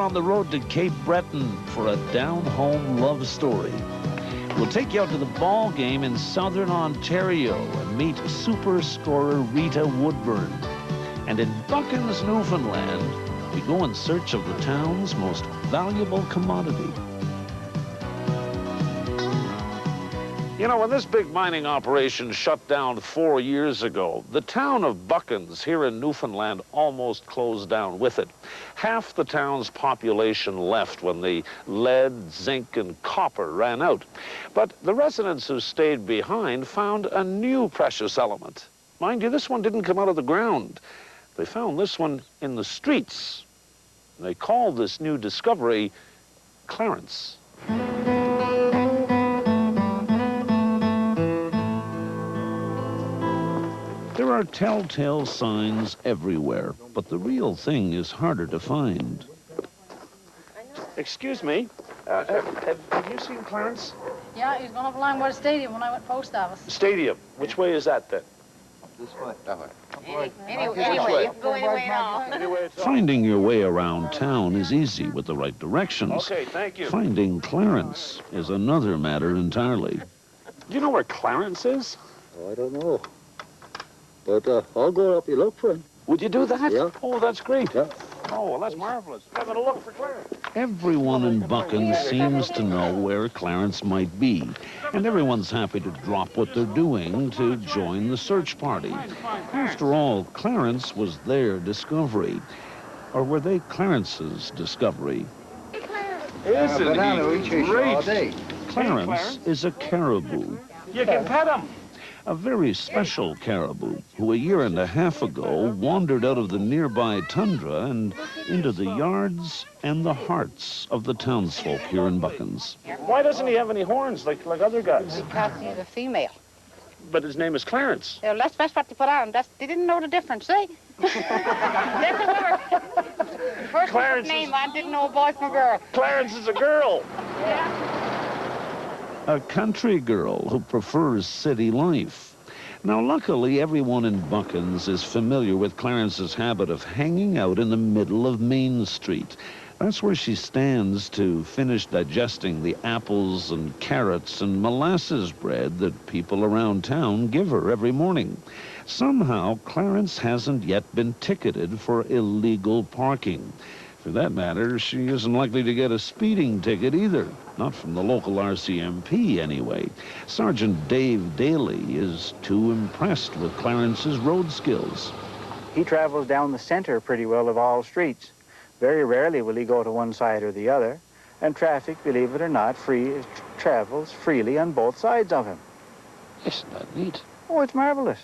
on the road to Cape Breton for a down-home love story. We'll take you out to the ball game in southern Ontario and meet super scorer Rita Woodburn. And in Buckens, Newfoundland, we go in search of the town's most valuable commodity. You know, when this big mining operation shut down 4 years ago, the town of Buckens here in Newfoundland almost closed down with it. Half the town's population left when the lead, zinc, and copper ran out. But the residents who stayed behind found a new precious element. Mind you, this one didn't come out of the ground. They found this one in the streets. They called this new discovery Clarence. There are telltale signs everywhere, but the real thing is harder to find. Excuse me, have you seen Clarence? Yeah, he's gone up along by the stadium when I went post office. Stadium? Which way is that then? This way. That way. Anyway, you can go anyway at all. Finding your way around town is easy with the right directions. Okay, thank you. Finding Clarence is another matter entirely. Do you know where Clarence is? Oh, I don't know. But I'll go up and look for him. Would you do that? Yeah. Oh, that's great. Yeah. Oh, well, that's marvelous. I'm going to look for Clarence. Everyone in Buckens seems to know where Clarence might be, and everyone's happy to drop what they're doing to join the search party. After all, Clarence was their discovery. Or were they Clarence's discovery? Isn't he great? Clarence is a caribou. You can pet him. A very special caribou who a year and a half ago wandered out of the nearby tundra and into the yards and the hearts of the townsfolk here in Buckens. Why doesn't he have any horns like other guys? Because he's a female. But his name is Clarence. Yeah, that's what they put on. They didn't know the difference, see? First Clarence name, I didn't know a boy from a girl. Clarence is a girl. Yeah. A country girl who prefers city life. Now, luckily, everyone in Buckens is familiar with Clarence's habit of hanging out in the middle of Main Street. That's where she stands to finish digesting the apples and carrots and molasses bread that people around town give her every morning. Somehow, Clarence hasn't yet been ticketed for illegal parking. For that matter, she isn't likely to get a speeding ticket either. Not from the local RCMP, anyway. Sergeant Dave Daly is too impressed with Clarence's road skills. He travels down the center pretty well of all streets. Very rarely will he go to one side or the other. And traffic, believe it or not, travels freely on both sides of him. Isn't that neat? Oh, it's marvelous.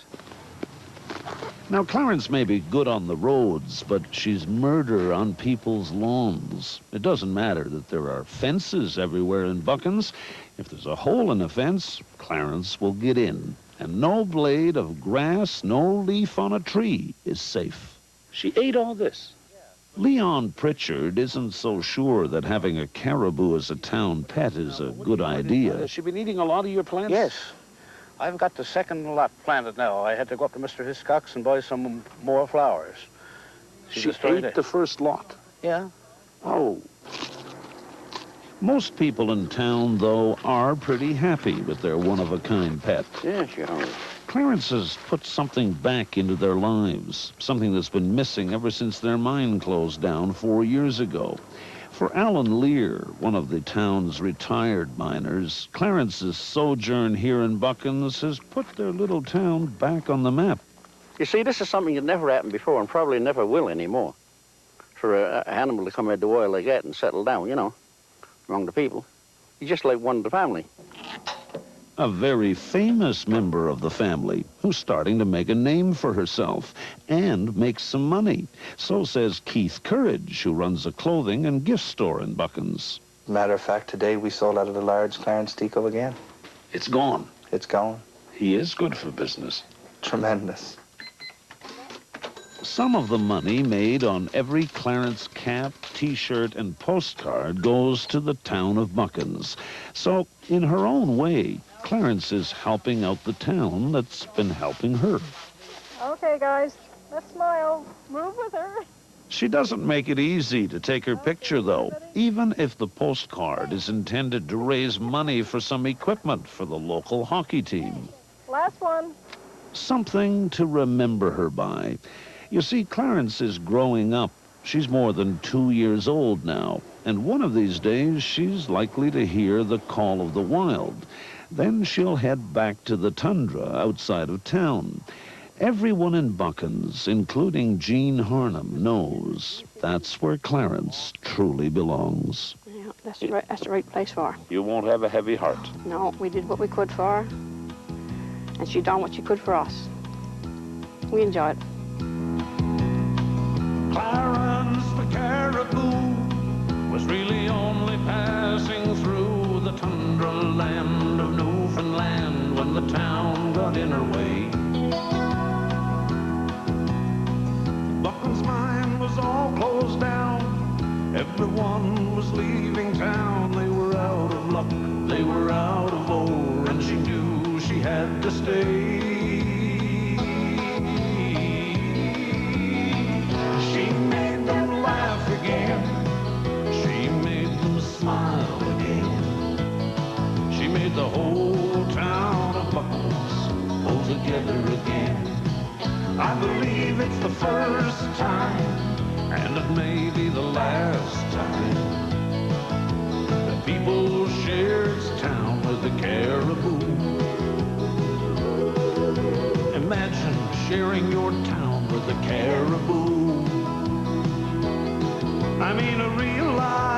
Now, Clarence may be good on the roads, but she's murder on people's lawns. It doesn't matter that there are fences everywhere in Buckens. If there's a hole in a fence, Clarence will get in. And no blade of grass, no leaf on a tree is safe. She ate all this. Leon Pritchard isn't so sure that having a caribou as a town pet is a good idea. Has she been eating a lot of your plants? Yes. I've got the second lot planted now. I had to go up to Mr. Hiscock's and buy some more flowers. She ate the first lot. Yeah. Oh. Most people in town, though, are pretty happy with their one-of-a-kind pet. Yes, you are. Clarence has put something back into their lives, something that's been missing ever since their mine closed down 4 years ago. For Alan Lear, one of the town's retired miners, Clarence's sojourn here in Buckens has put their little town back on the map. You see, this is something that never happened before and probably never will anymore. For an animal to come out the wild like that and settle down, you know, among the people. He's just like one of the family. A very famous member of the family who's starting to make a name for herself and make some money. So says Keith Courage, who runs a clothing and gift store in Buckens. Matter of fact, today we sold out of the large Clarence Deco again. It's gone. It's gone. He is good for business. Tremendous. Some of the money made on every Clarence cap, T-shirt, and postcard goes to the town of Buckens. So, in her own way, Clarence is helping out the town that's been helping her. Okay, guys, let's smile. Move with her. She doesn't make it easy to take her picture, though, even if the postcard is intended to raise money for some equipment for the local hockey team. Last one. Something to remember her by. You see, Clarence is growing up. She's more than 2 years old now, and one of these days she's likely to hear the call of the wild. Then she'll head back to the tundra outside of town. Everyone in Buckens, including Jean Harnham, knows that's where Clarence truly belongs. Yeah, that's the right place for her. You won't have a heavy heart. No, we did what we could for her, and she done what she could for us. We enjoyed it. Clarence the caribou was really only passing through the tundra land of Newfoundland when the town got in her way. Buckens' mine was all closed down. Everyone was leaving town. They were out of luck, they were out of ore, and she knew she had to stay. She made them laugh again. She made them smile again. She made the whole town of Buckens pull together again. I believe it's the first time, and it may be the last time, that people share its town with the caribou. Imagine sharing your town with the caribou. I mean a real life